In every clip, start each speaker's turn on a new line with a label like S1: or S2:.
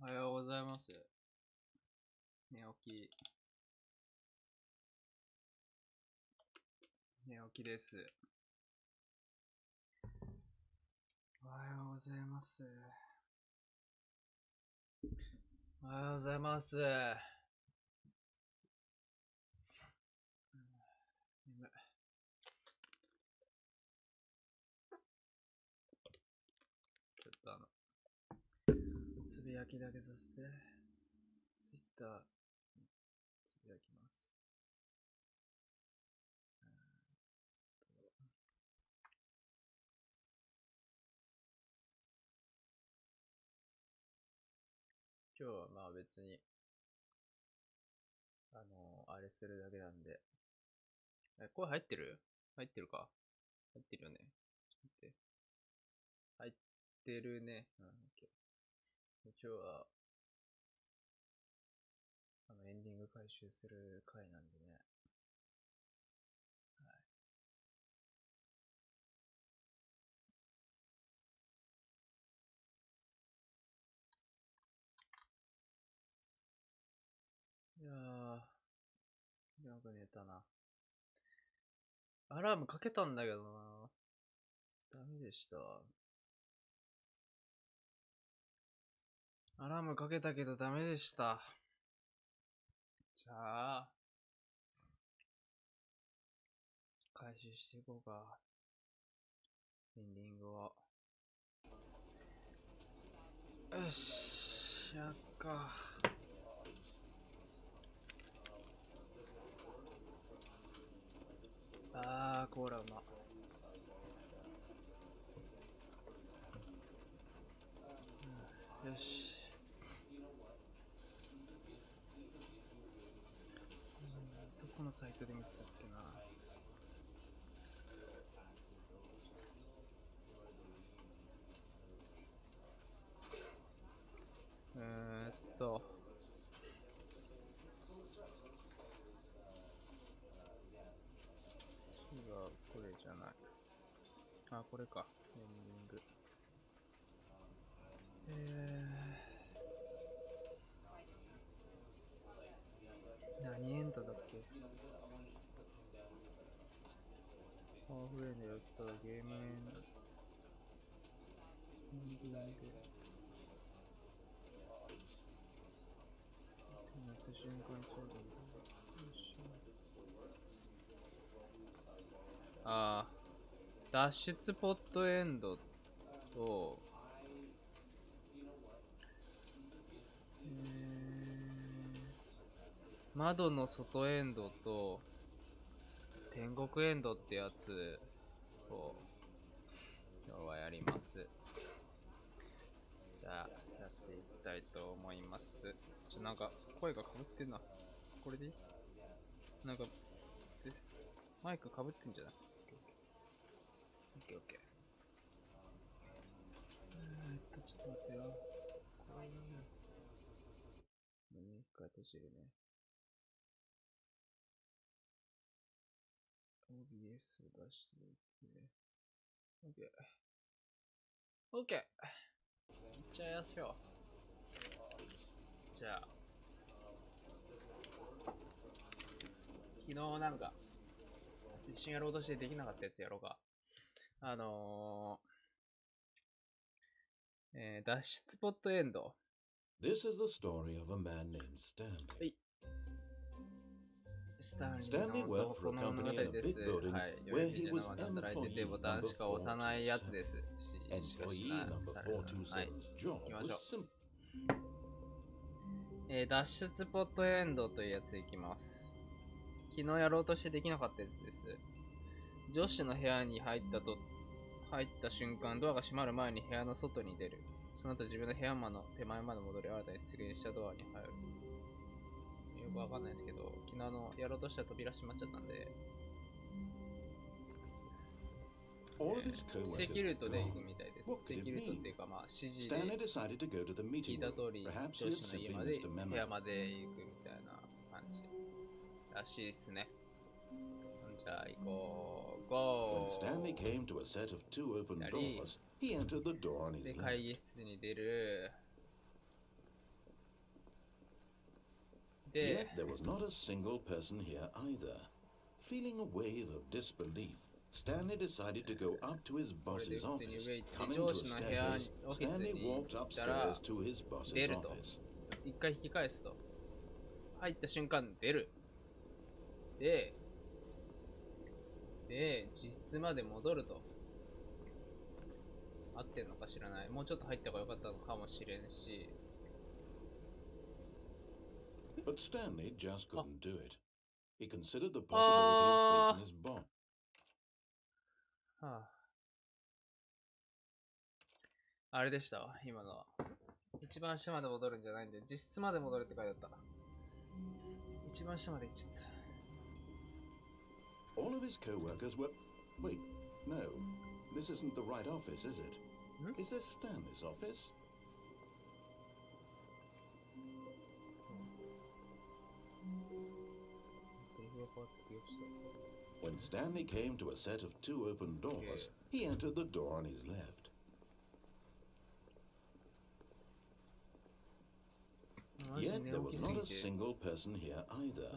S1: おはようございます。寝起きです。おはようございます。おはようございます。眠い。ちょっとつぶやきだけさせて。ツイッター、つぶやきます。今日はまあ別に、あれするだけなんで。声入ってる？入ってるか？入ってるよね。ちょっと待って。入ってるね。うん、OK。今日は、エンディング回収する回なんでね。はい。いやー、よく寝たな。アラームかけたんだけどな。ダメでした。アラームかけたけどダメでした。じゃあ、回収していこうか。エンディングを。よし、やっか。コーラうま。よし。どこのサイトで見てたっけな。違う、これじゃない。これか。エンディング。何エンドだっけ？ハーフエンドやったらゲームエンド。エンディング。なった瞬間ちょうどいい。脱出ポットエンドと、窓の外エンドと、天国エンドってやつを今日はやります。じゃあ、やっていきたいと思います。なんか、声がかぶってんな。これでいい？なんか、マイクかぶってんじゃない？オッケーオッケー。ちょっと待ってよ。これね。一回閉じるね。OBS を出していって。オッケー。オッケー。いっちゃいましょう。じゃあ。昨日なんか、一緒にやろうとしてできなかったやつやろうか。脱出ポットエンド。
S2: This is the story of a man named Stanley. Stanley worked for a company in a big building where he was employee number 427. Employee number 427's job was simple.
S1: 脱出ポットエンドというやついきます。昨日やろうとしてできなかったやつです。女子の部屋に入った瞬間、ドアが閉まる前に部屋の外に出る。その後自分の部屋の手前まで戻り、新たに出現したドアに入る。よくわかんないですけど、昨日やろうとした扉閉まっちゃったんで、セキュリトで行くみたいです。セキュリトっていうか、指示で聞いた通り、女子の家まで、部屋まで行くみたいな感じらしいっすね。じゃあ行こう。ゴー。で、会議室に出る。
S2: Yet there was not a single person here either. Feeling a wave of disbelief, Stanley decided to go up to his boss's office. Coming to a staircase, Stanley walked upstairs to his boss's office.
S1: 一回引き返すと。入った瞬間出る。で、実質まで戻ると。合ってんのか知らない。もうちょっと入った方が良かったのかもしれんし。
S2: But Stanley just couldn't do it. He considered the possibility of facing his boss.
S1: はあ、あれでしたわ、今のは。一番下まで戻るんじゃないんで、実質まで戻るって書いてあった。一番下まで行っちゃった。
S2: All of his co-workers were... Wait, no. This isn't the right office, is it? Is this Stanley's office? When Stanley came to a set of 2 open doors, he entered the door on his left. Yet there was not a single person here either.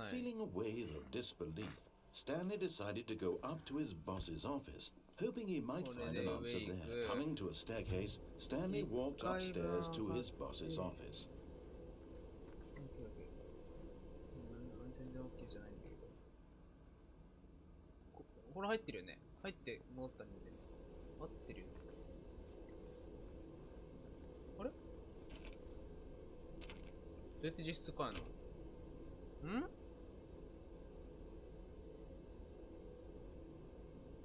S2: Feeling a wave of disbelief, Stanley decided to go up to his boss's office, hoping he might find an answer there. Coming to a staircase, Stanley walked upstairs to his boss's office.
S1: 全然 OK じゃないんだけど。これ入ってるよね。入って戻ったんで。合ってるよね。あれどうやって実質変えるの？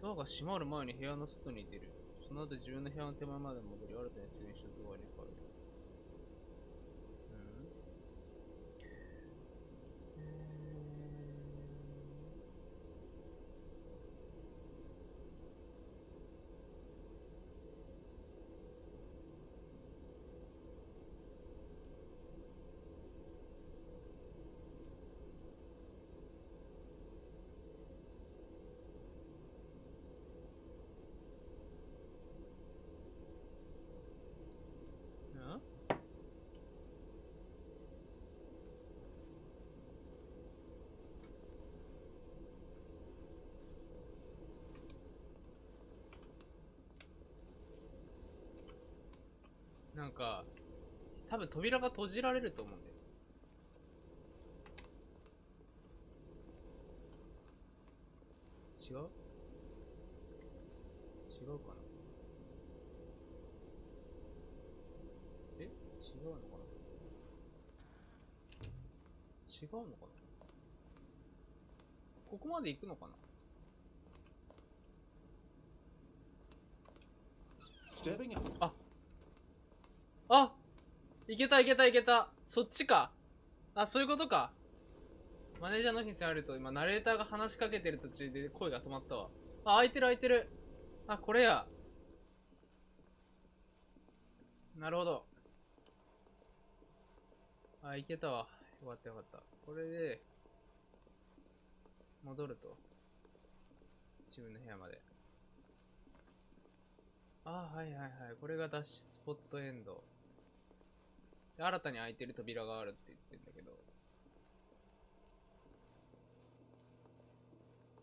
S1: ドアが閉まる前に部屋の外に出る。その後自分の部屋の手前まで戻り、新たに出現したドアに変える。なんか、多分扉が閉じられると思うんだよ。違うかな。違うのかな。ここまで行くのかな。あ、いけた。そっちか。あ、そういうことか。マネージャーのオフィスに入ると、今、ナレーターが話しかけてる途中で声が止まったわ。あ、開いてる。あ、これや。なるほど。あ、いけたわ。よかった。これで、戻ると。自分の部屋まで。あ、はい。これが脱出スポットエンド。新たに開いてる扉があるって言ってるんだけど、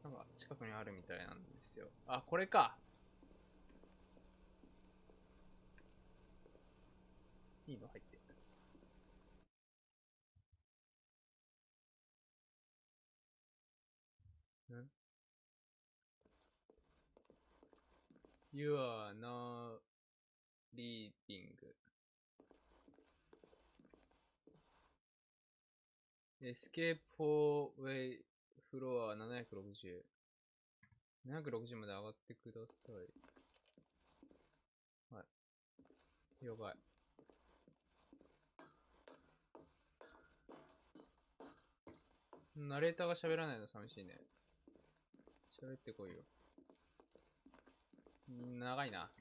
S1: なんか近くにあるみたいなんですよ。あ、これか。いいの入ってる。You are not reading. Escape hallway floor 760。760まで上がってください。はい。了解。ナレーターが喋らないの寂しいね。喋ってこいよ。長いな。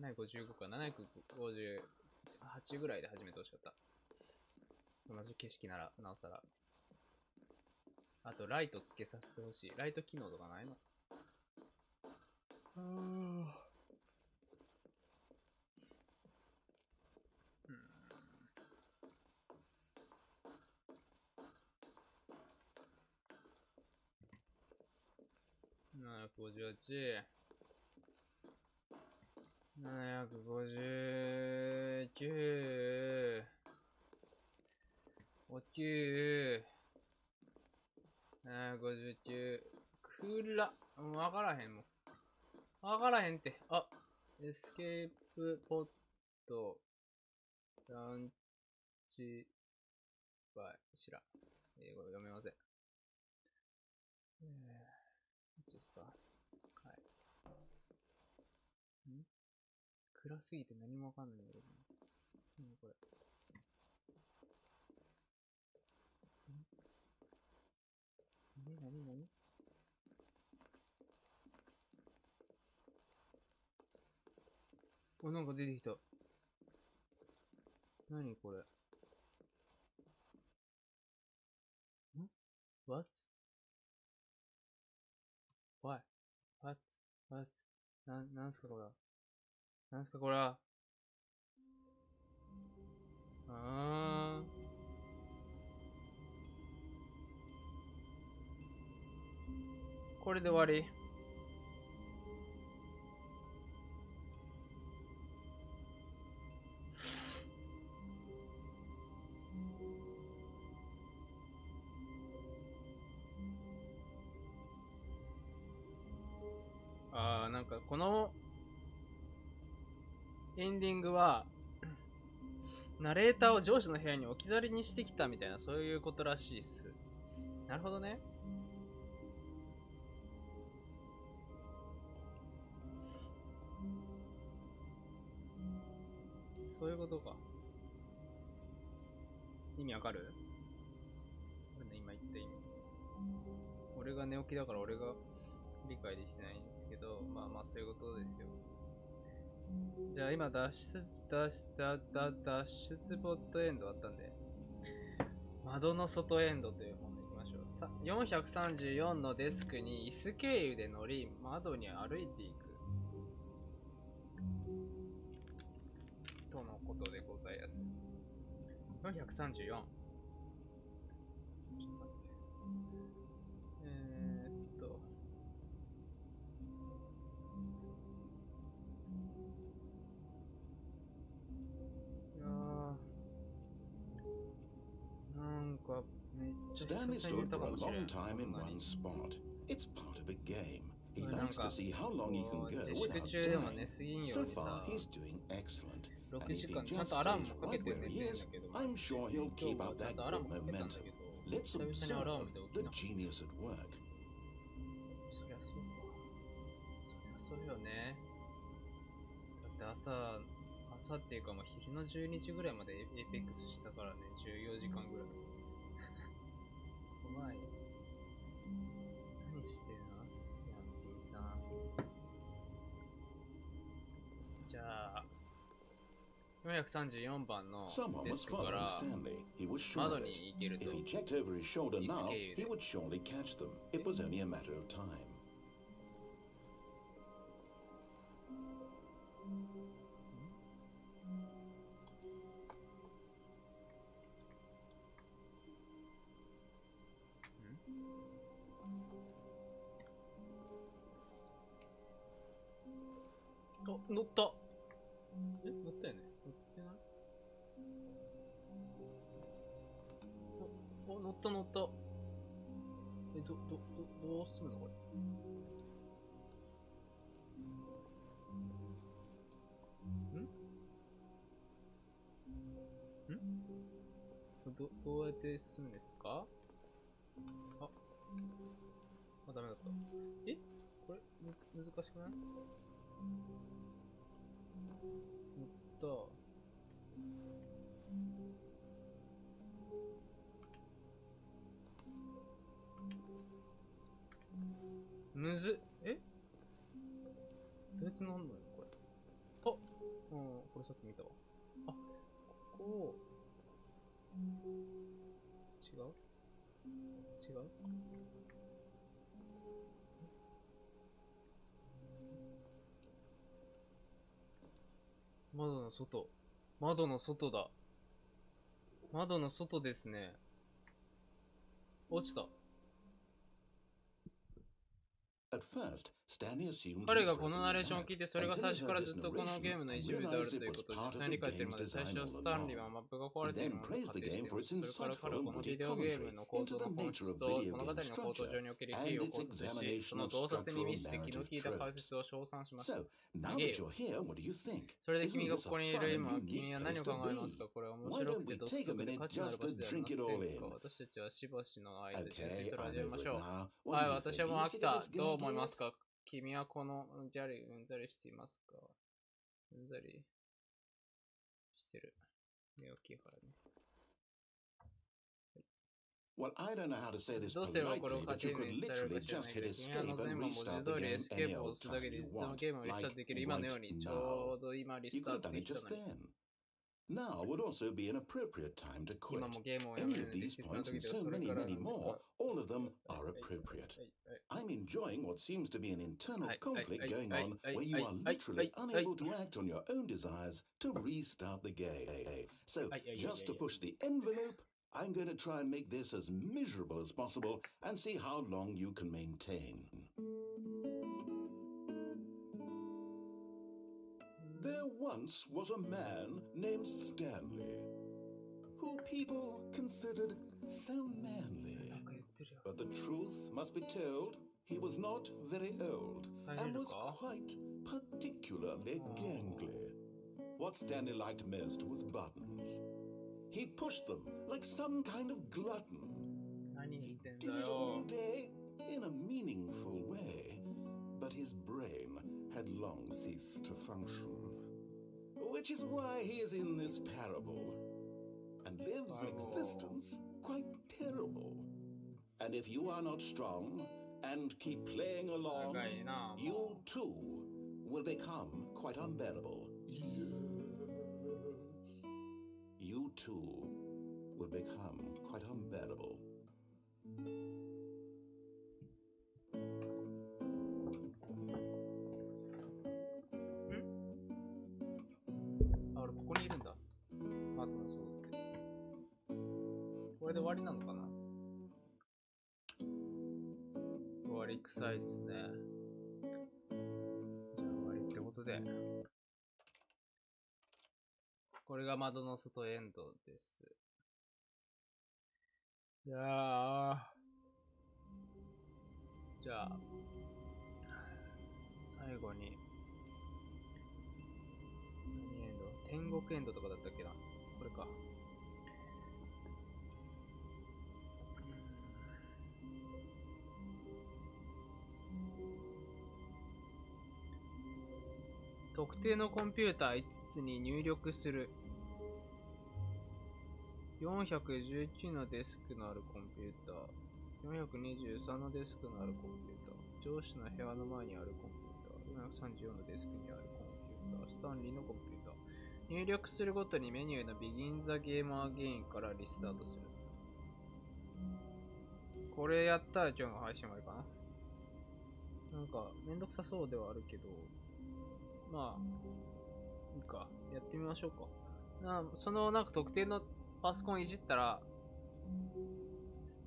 S1: 755か。758ぐらいで始めてほしかった。同じ景色なら、なおさら。あと、ライトつけさせてほしい。ライト機能とかないの？ 758、759、59、759、くら、わからへんもん。わからへんって。あ、エスケープポット、ランチ、バイ、知らん。英語読めません。いいですか？はい。暗すぎて何もわかんないんだけど。何これ。何お、なんか出てきた。何これ。What? Why? What? なんすかこれ。なんすかこれ。これで終わり。なんかこのエンディングはナレーターを上司の部屋に置き去りにしてきたみたいな、そういうことらしいっす。なるほどね。そういうことか。意味わかる？これね、今言った意味。俺が寝起きだから俺が理解できてないんですけど、まあそういうことですよ。じゃあ今脱出ボットエンドあったんで、窓の外エンドというものに行きましょう。434のデスクに椅子経由で乗り、窓に歩いていくとのことでございます。434。
S2: Stanley stood for a long time in one spot. It's part of a game. He likes to see how long he can go without dying. So far, he's doing excellent. And if he just stays right where he is, I'm sure he'll keep up that good momentum. Let's observe the genius at work.
S1: そりゃそうか。そりゃそうよね。だって朝っていうかもう昼の12時ぐらいまでエイペックスしたからね、14時間ぐらい。怖い。何してるの？ヤンピーさん。じゃあ、434番のデスクから窓に行けると。
S2: If he checked over his shoulder now, he would surely catch them. It was only a matter of time.
S1: Oh, 乗った。乗ったよね。乗ってない？乗った。どうするのこれ。どうやって進むんですか？ダメだった。これ、難しくない？乗った。むずっ。どうやって乗んのよ、これ。これさっき見たわ。ここ。違う？窓の外だ。窓の外ですね。落ちた。
S2: At first,
S1: 彼がこのナレーションを聞いて、それが最初からずっとこのゲームの一部であるということを実際に理解するまで、最初スタンリーはマップが壊れているものと仮定しています。それから彼はこのビデオゲームの構造の本質と物語の構造上におけるキーを考察し、その洞察に満ちて気の利いた解説を称賛しました。それで君がここにいる今、君は何を考えますか？これは面白くて独特で価値のある場所でありませんか？私たちはしばしの間で純粋を始めましょう。はい、私はもう飽きた。どう思いますか？君はこのうんざりしていますか？うんざりしてる。目を切り払うね。
S2: Well, I don't know how to say this
S1: どうすればこれを
S2: politely,
S1: 家
S2: but you
S1: 庭
S2: could
S1: に伝える
S2: literally
S1: か知ら
S2: just
S1: ない
S2: hit
S1: けど、君は
S2: escape
S1: 全
S2: and
S1: 部文字
S2: restart
S1: 通
S2: the
S1: りエ
S2: game
S1: スケー
S2: any
S1: プを
S2: old
S1: 押すだけ
S2: time
S1: で
S2: you
S1: いつでも
S2: want,
S1: ゲームをリスタートできる今のよう
S2: like
S1: にち
S2: right
S1: ょうど今リ
S2: You
S1: スタ
S2: could
S1: ー
S2: have
S1: ト
S2: done
S1: で
S2: it
S1: きた
S2: just
S1: のに。
S2: then. Now would also be an appropriate time to quit.
S1: 今もゲームをや
S2: Any
S1: め
S2: of
S1: る適
S2: these
S1: 切な
S2: points
S1: 時
S2: and
S1: では
S2: so
S1: それ
S2: many,
S1: から
S2: many more, all of them are appropriate. I'm enjoying what seems to be an internal conflict going on where you are literally unable to act on your own desires to restart the game. So, just to push the envelope, I'm going to try and make this as miserable as possible and see how long you can maintain. There once was a man named Stanley, who people considered so manly. But the truth must be told, he was not very old and was quite particularly gangly. What Stanley liked most was buttons. He pushed them like some kind of glutton. He did it all day in a meaningful way, but his brain had long ceased to function. Which is why he is in this parable and lives an existence quite terrible. And if you are not strong and keep playing along, you too will become quite unbearable. You too will become quite unbearable.
S1: あ、俺ここにいるんだ。あとそうって。これで終わりなのかな？終わり臭いっすね。じゃあ終わりってことで。これが窓の外エンドです。いやー。じゃあ、最後に、何エンド？天国エンドとかだったっけな？これか。特定のコンピューター5つに入力する。419のデスクのあるコンピューター。423のデスクのあるコンピューター。上司の部屋の前にあるコンピューター。434のデスクにあるコンピューター。スタンリーのコンピューター。入力するごとにメニューの Begin the Game Again からリスタートする。これやったら今日の配信終わりかな。なんか、めんどくさそうではあるけど、まあ、いいか。やってみましょうか。そのなんか特定のパソコンいじったら、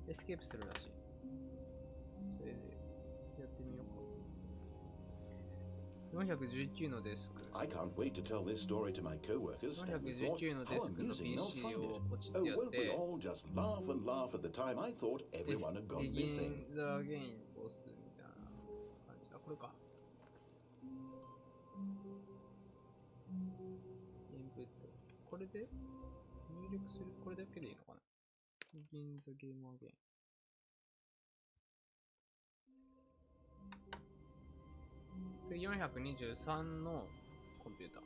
S1: エスケープするらしい。それで、やってみようか。419のデスク。419のデスクの PC をポチってやって、Begin the Again を押すみたいな感じだ。これか。インプット。これで入力する。これだけでいいのかな？ Begin the Game Again。次423のコンピューター。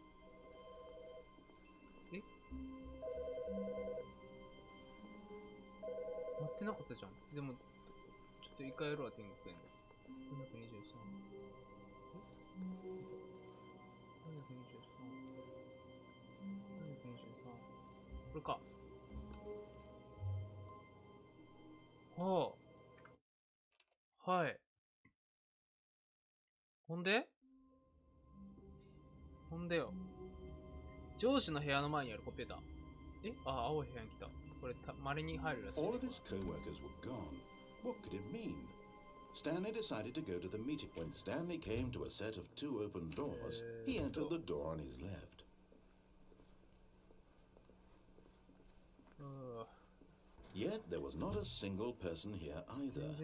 S1: え？なってなかったじゃん。でも、ちょっと一回やるわ、天国エンド。423。これか。はあ。はい。ほんでよ。上司の部屋の前にあるコンピューター。え？あ、青い部屋に来た。これ、稀に入るらしい。
S2: All of his co-workers were gone. What could it mean? Stanley decided to go to the meeting. When Stanley came to a set of two open doors, he entered the door on his left. Yet there was not a single person here either.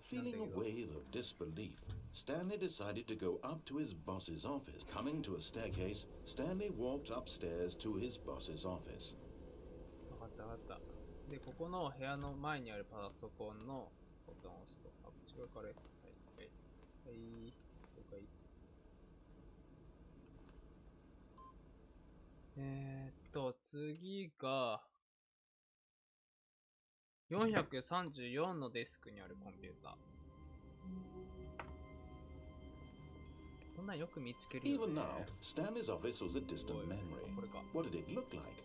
S2: Feeling a wave of disbelief, Stanley decided to go up to his boss's office. Coming to a staircase, Stanley walked upstairs to his boss's office.
S1: わかったわかった。で、ここの部屋の前にあるパソコンのボタンを押すと。あ、こっち側から。はい、はい。はい、了解。次が、434のデスクにあるコンピューター。こんなんよく見つけるよね。
S2: Even now, Stanley's office was a distant memory. What did it look like?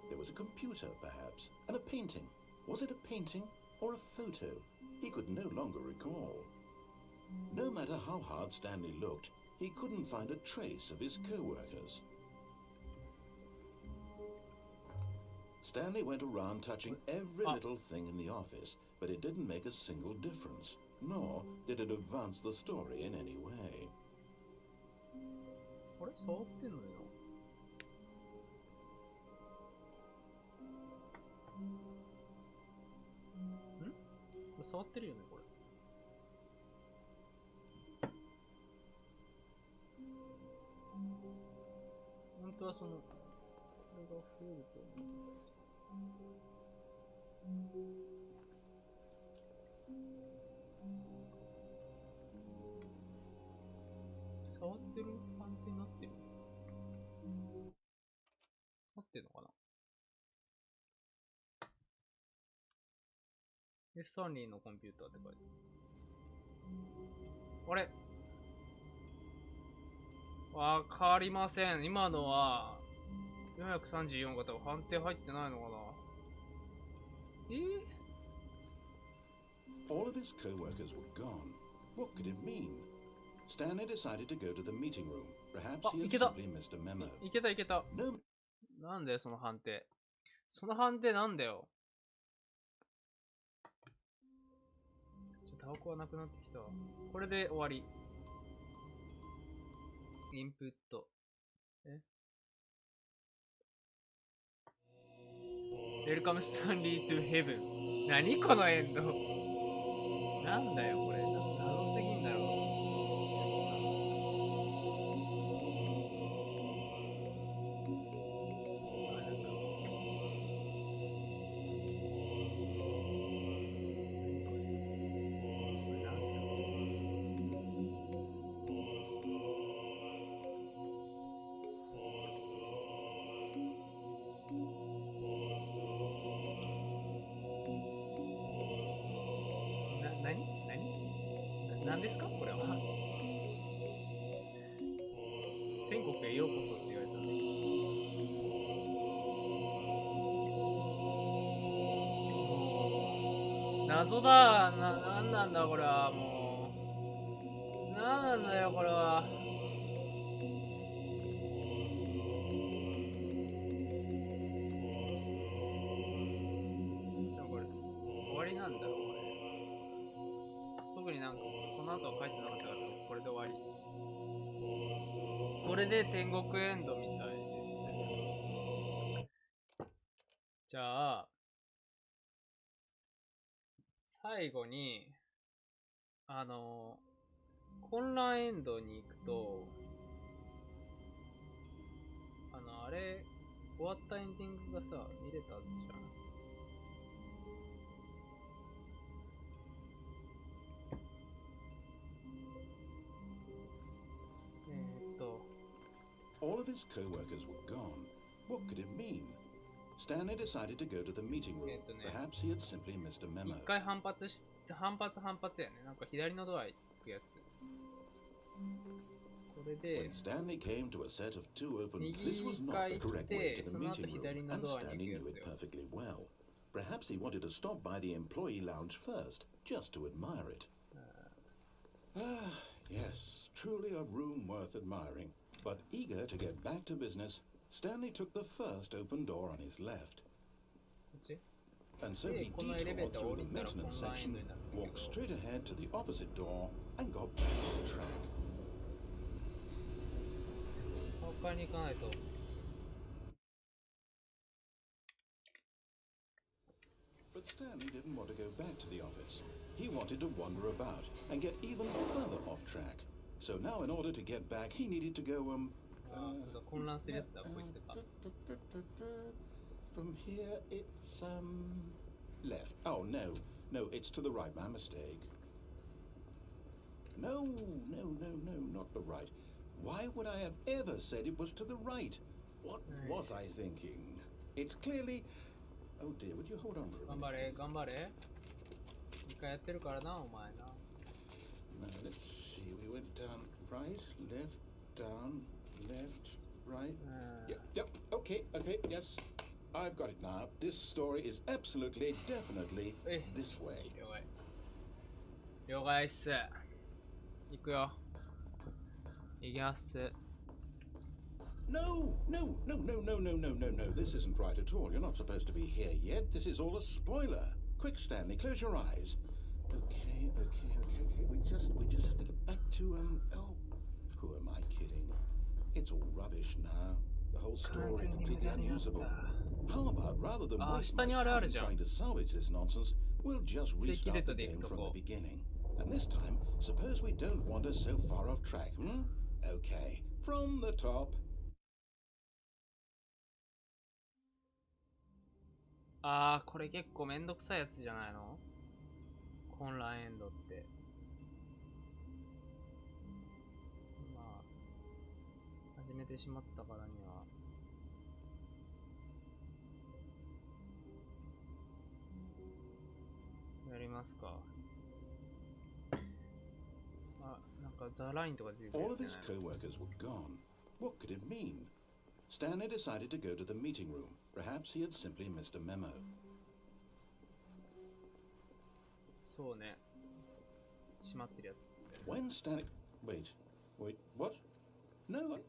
S2: There was a computer, perhaps, and a painting. Was it a painting or a photo? He could no longer recall. No matter how hard Stanley looked, he couldn't find a trace of his co-workers. Stanley went around touching every little thing in the office, but it didn't make a single difference, nor did it advance the story in any way.
S1: あれ触ってんのよな。ん？触ってるよね、これ。本当はその、これが増えると思う。触ってる感じになってる？なってるのかな？で、スタンリーのコンピューターって書いてある。あれ？わかりません。今のは、434が多分判定入ってないのかな。
S2: All of his co-workers were gone. What could it mean? Stanley decided to go to the meeting room. Perhaps he had simply missed a memo.
S1: いけたいけた。なんだよ、その判定。その判定なんだよ。タバコはなくなってきたわ。これで終わり。インプット。Welcome Stanley to Heaven。何このエンド。なんだよこれ。謎すぎんだろ。ちょっと何ですかこれは。天国へようこそって言われたね。謎だ。なんなんだこれは。もうなんなんだよこれは。でもこれ終わりなんだろう。特になんかこの後は書いてなかったからこれで終わり。これで天国エンドみたいです。じゃあ最後に混乱エンドに行くとあれ終わったエンディングがさ見れたじゃん。
S2: All of his co-workers were gone. What could it mean? Stanley decided to go to the meeting room. Perhaps he had simply missed a memo.
S1: 一回反発やね。なんか左のドア行くやつ。これで
S2: When Stanley came to a set of two open, this was not the correct way to the meeting room, and Stanley knew it perfectly well. Perhaps he wanted to stop by the employee lounge first, just to admire it. Yes, truly a room worth admiring. But eager to get back to business, Stanley took the first open door on his left. And so he detoured through the maintenance section, walked straight ahead to the opposite door, and got back on track.
S1: 他に行かないと。
S2: But Stanley didn't want to go back to the office. He wanted to wander about and get even further off track. So now, in order to get back, he needed to go, from here, it's, left. Oh, no. No, it's to the right. My mistake. No, not the right. Why would I have ever said it was to the right? What was I thinking? It's clearly... Oh dear, would you hold on for a minute?
S1: 頑張れ。2回やってるからな、お前な。
S2: Now, let's see. We went down right, left, down, left, right. Yep. Okay, yes. I've got it now. This story is absolutely, definitely this way.
S1: 了解っす。行くよ。行きます。
S2: No. This isn't right at all. You're not supposed to be here yet. This is all a spoiler. Quick, Stanley, close your eyes. Okay. We just have to get back to, oh, who am I kidding? It's all rubbish now. The whole story completely unusable. How about, rather than waste my time trying to salvage this nonsense, we'll just restart the game from the beginning. And this time, suppose we don't wander so far off track, Okay, from the top.
S1: これ結構めんどくさいやつじゃないの？混乱エンドって。まあ、始めてしまったからには。やりますか。なんかザラインとか出てくる
S2: All
S1: や
S2: of
S1: つ
S2: his
S1: じゃないの？
S2: co-workers were gone. What could it mean? Stanley decided to go to the meeting room. Perhaps he had simply missed a memo.
S1: そうね。閉まってるやつ。
S2: When Stanley... Wait, what? No,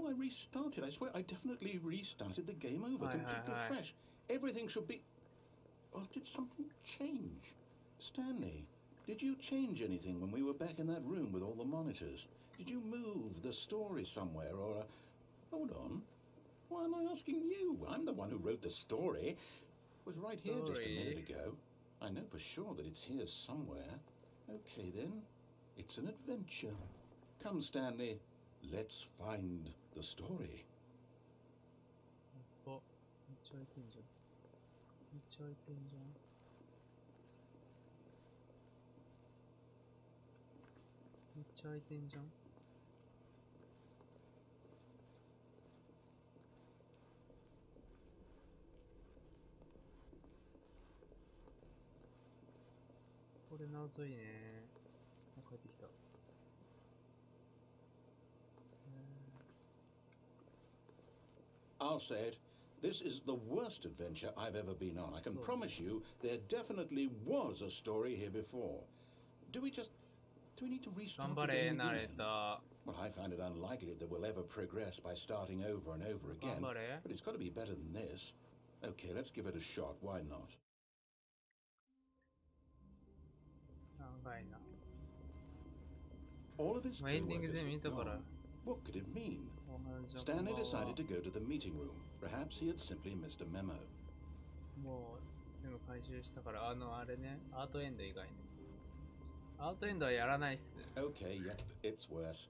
S2: I restarted. I swear I definitely restarted the game over, completely fresh. Everything should be... Oh, did something change? Stanley, did you change anything when we were back in that room with all the monitors? Did you move the story somewhere or... Hold on. Why am I asking you? I'm the one who wrote the story. It was right here just a minute ago. I know for sure that it's here somewhere. Okay, then. It's an adventure. Come, Stanley. Let's find the story.
S1: めっちゃ開いてんじゃん。めっちゃ開いてんじゃん。めっちゃ開いてんじゃん。これ謎いね。帰ってきた。
S2: I'll say it. This is the worst adventure I've ever been on. I can promise you there definitely was a story here before. Do we need to restart the game again? Well, I find it unlikely that we'll ever progress by starting over and over again. But it's got to be better than this. Okay, let's give it a shot. Why not?
S1: 長いな。
S2: All of his co-workers were gone. What could it mean? Stanley decided to go to the meeting room. Perhaps he had simply missed a memo.
S1: もう全部回収したから、あれね、アートエンド以外ね。アートエンドはやらないっす。
S2: Okay, yep, it's worse.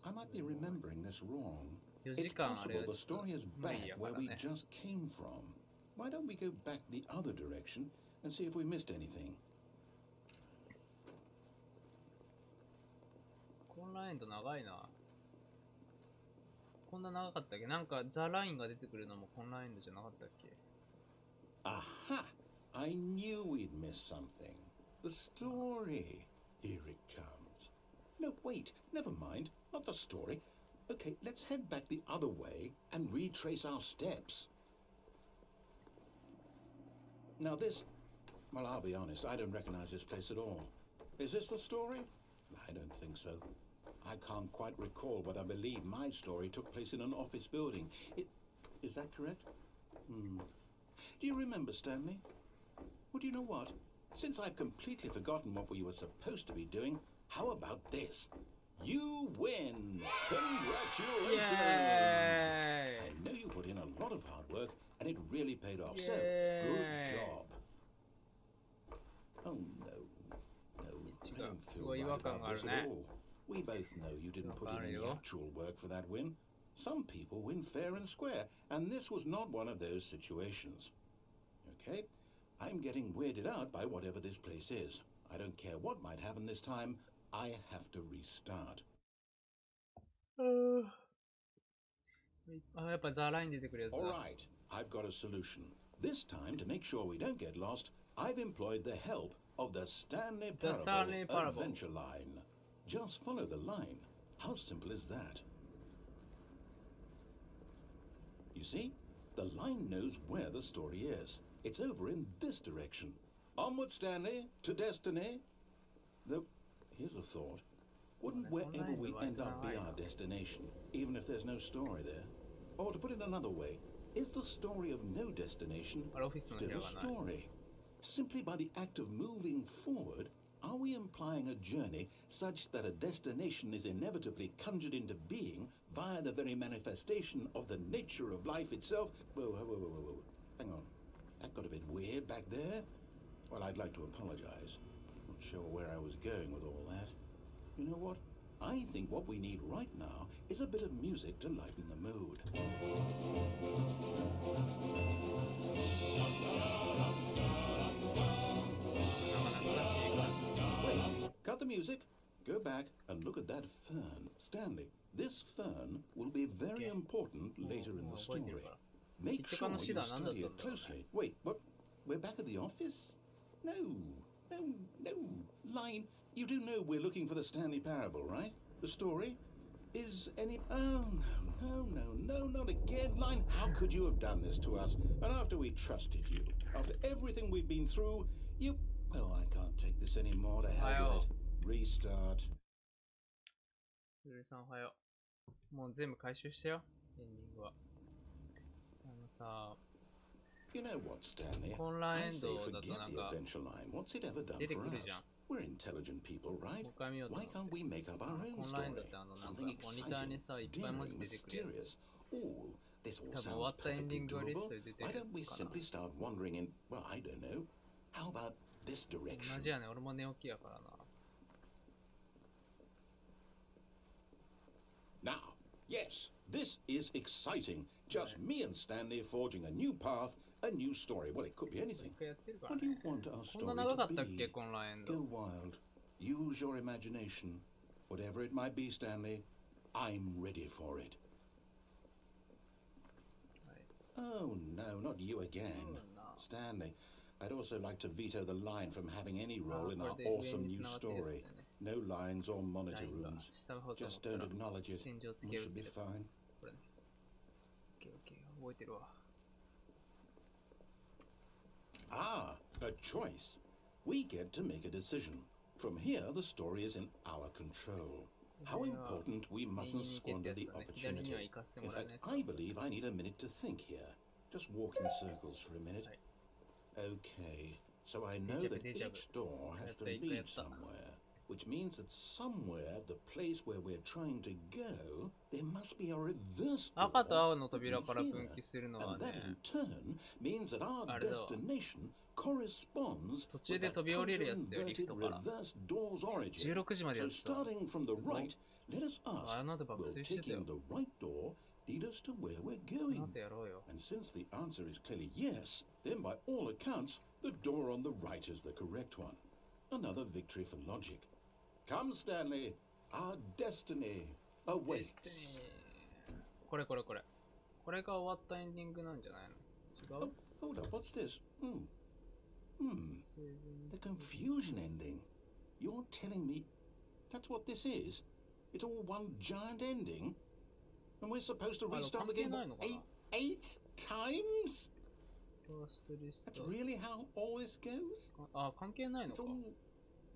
S2: I might be remembering this wrong. It's possible the story is back where we just came from. Why don't we go back the other direction and see if we missed anything?
S1: 混乱エンド長いな。こんな長かったっけ？なんかザラインが出てくるのも混乱エンドじゃなかったっけ？
S2: Aha! I knew we'd miss something. The story. Here it comes. No, wait, never mind. Not the story. Okay, let's head back the other way and retrace our steps. Now this... Well, I'll be honest, I don't recognize this place at all. Is this the story? I don't think so. I can't quite recall, but I believe my story took place in an office building. Is that correct? Do you remember, Stanley? Well, do you know what? Since I've completely forgotten what we were supposed to be doing, how about this? You win! Congratulations!
S1: Yay!
S2: I know you put in a lot of hard work, and it really paid off,
S1: Yay!
S2: so good job. Oh, no. No, I don't feel right about this at all. We both know you didn't put in any actual work for that win. Some people win fair and square, and this was not one of those situations. Okay? I'm getting weirded out by whatever this place is. I don't care what might happen this time. I have to restart.
S1: あ、やっぱザライン出てくるやつだ。
S2: All right, I've got a solution. This time, to make sure we don't get lost, I've employed the help of the Stanley Parable adventure line. Just follow the line. How simple is that? You see, the line knows where the story is. It's over in this direction. Onward, Stanley, to destiny. Though, here's a thought. Wouldn't wherever we end up be our destination, even if there's no story there? Or to put it another way, is the story of no destination still a story? Simply by the act of moving forward, are we implying a journey such that a destination is inevitably conjured into being via the very manifestation of the nature of life itself? Whoa. Hang on. That got a bit weird back there. Well, I'd like to apologize. Not sure where I was going with all that. You know what? I think what we need right now is a bit of music to lighten the mood. Wait, cut the music. Go back and look at that fern. Stanley, this fern will be very important later in the story. Make sure you study it closely. Wait, what? We're back at the office? No. Line, you do know we're looking for the Stanley Parable, right? The story? Is any... Oh, no, not again. Line, how could you have done this to us? And after we trusted you, after everything we've been through, you... Well, I can't take this anymore. To hell with it. Restart.
S1: ゆるさんおはよう。もう全部回収したよ。エンディングは。さ、
S2: You know what, Stanley?
S1: 混乱エンドだ
S2: I
S1: と
S2: say
S1: なん
S2: forget
S1: か
S2: the adventure line. What's it ever done
S1: 出て
S2: for
S1: くるじゃ
S2: us?
S1: ん。
S2: We're intelligent people, right?
S1: もう一回見ようと思
S2: Why
S1: って。
S2: can't we make up our own
S1: 混乱エンド
S2: story?
S1: ってなんか
S2: Something
S1: モニターに
S2: exciting,
S1: さ、いっぱい文字
S2: daring,
S1: 出てくるやつ。
S2: mysterious. Oh, this all
S1: 多分終わ
S2: sounds
S1: ったエンディ
S2: perfectly
S1: ングリス
S2: doable.
S1: トで出て
S2: Why
S1: るや
S2: don't we
S1: つかな。
S2: simply start wandering in, well, I don't know. How about this
S1: 同
S2: direction?
S1: じやね。俺も寝起きやからな。
S2: Now, yes, this is exciting. Just me and Stanley forging a new path, a new story. Well, it could be anything.
S1: 一回やってるから
S2: What do
S1: ね。
S2: you want our
S1: こんな
S2: story
S1: 長か
S2: to
S1: ったっけ
S2: be?
S1: 混乱エンド。
S2: Go wild. Use your imagination. Whatever it might be, Stanley, I'm ready for it.
S1: はい。
S2: Oh, no, not you again. Stanley, I'd also like to veto the line from having any role in our awesome new story. No lines or monitor rooms. Just don't acknowledge it. We should be fine.
S1: これね。オッケー覚えてるわ。
S2: Ah, a choice. We get to make a decision. From here, the story is in our control. How important we mustn't squander the opportunity. In fact, I believe I need a minute to think here. Just walk in circles for a minute. Okay, so I know that each door has to lead somewhere, which means that somewhere, the place where we're trying to go, there must be a reverse door.
S1: 赤と青の扉から分岐するのは
S2: And that
S1: ね
S2: in turn means that our destination corresponds
S1: 途中
S2: with
S1: で
S2: that
S1: 飛び降りるやつだよ、リフ
S2: controverted
S1: トから
S2: reverse door's origin.
S1: 16時までや
S2: So
S1: ってた。
S2: starting from the right, let us ask,
S1: あなた爆
S2: will
S1: 睡してたよ
S2: taking。the right door lead us to where we're
S1: あ
S2: going?
S1: なたやろうよ。
S2: And since the answer is clearly yes, then by all accounts, the door on the right is the correct one. Another victory for logic. Come, Stanley, our destiny awaits.
S1: これ。これが終わったエンディングなんじゃないの？違う？
S2: Hold up, what's this? The confusion ending. You're telling me that's what this is? It's all one giant ending? And we're supposed to restart the game eight times? That's really how all this goes?
S1: あ、関係ないの
S2: It's
S1: か。
S2: all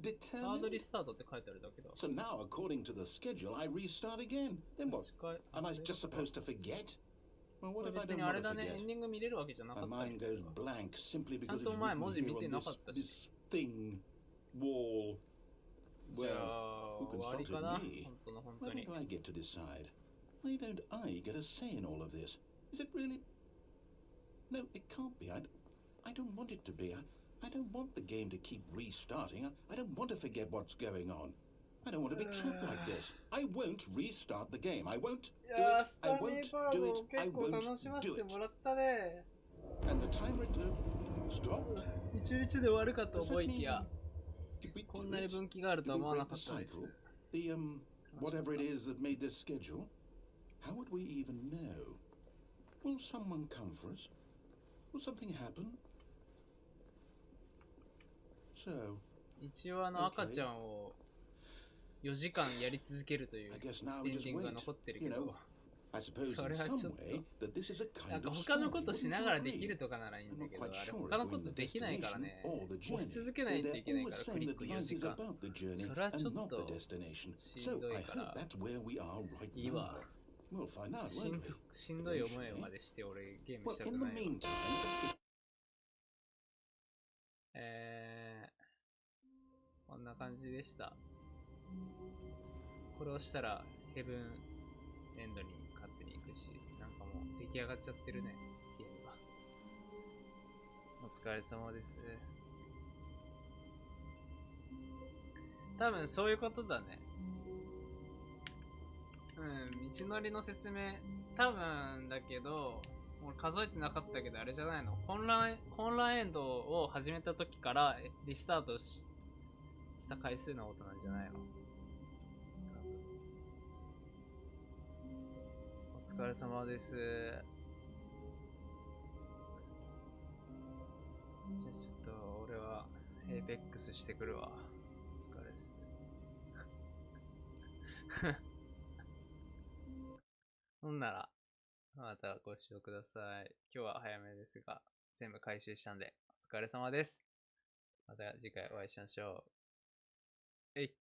S1: サード
S2: determined?
S1: リスタートって書いてあるだけだ。
S2: So now, according to the schedule, I restart again. Then what? Am I just supposed to forget? Well,
S1: 別にあれだね、エンディング見れるわけじゃなかったね。ちゃんと前文字見てなかったし。じゃあ、終わりかな。本当の本当に。
S2: Why don't I get a say in all of this? Is it really? No, it can't be. I don't want it to be. I don't want the game to keep restarting. I don't want to forget what's going on. I don't want to be trapped like this. I won't restart the game. I won't do it. I won't do it. I won't do it. And the timer stopped.
S1: 一日で終わるかと思いきや、こんなに分岐があるとは思わなかったです。
S2: Whatever it is that made this schedule, how would we even know? Will someone come for us? Will something happen? So,
S1: 一応赤ちゃんを4時間やり続けるというエンディングが残ってるけど、それはちょっとなんか他のことしながらできるとかならいいんだけど、あれ他のことできないからね、押し続けないといけないからクリック4時間、それはちょっとしんどいからいいわ。しんどい思いまでして俺ゲームしたくないわ。こんな感じでした。これをしたらヘブンエンドに勝手に行くし、なんかもう出来上がっちゃってるね、ゲームが。お疲れ様です。多分そういうことだね。道のりの説明、多分だけど、俺数えてなかったけど、あれじゃないの、混乱エンドを始めた時からリスタートした回数のことなんじゃないの。お疲れ様です。じゃあちょっと俺はエイペックスしてくるわ。お疲れっす。ほんならまたご視聴ください。今日は早めですが全部回収したんでお疲れ様です。また次回お会いしましょう。えい。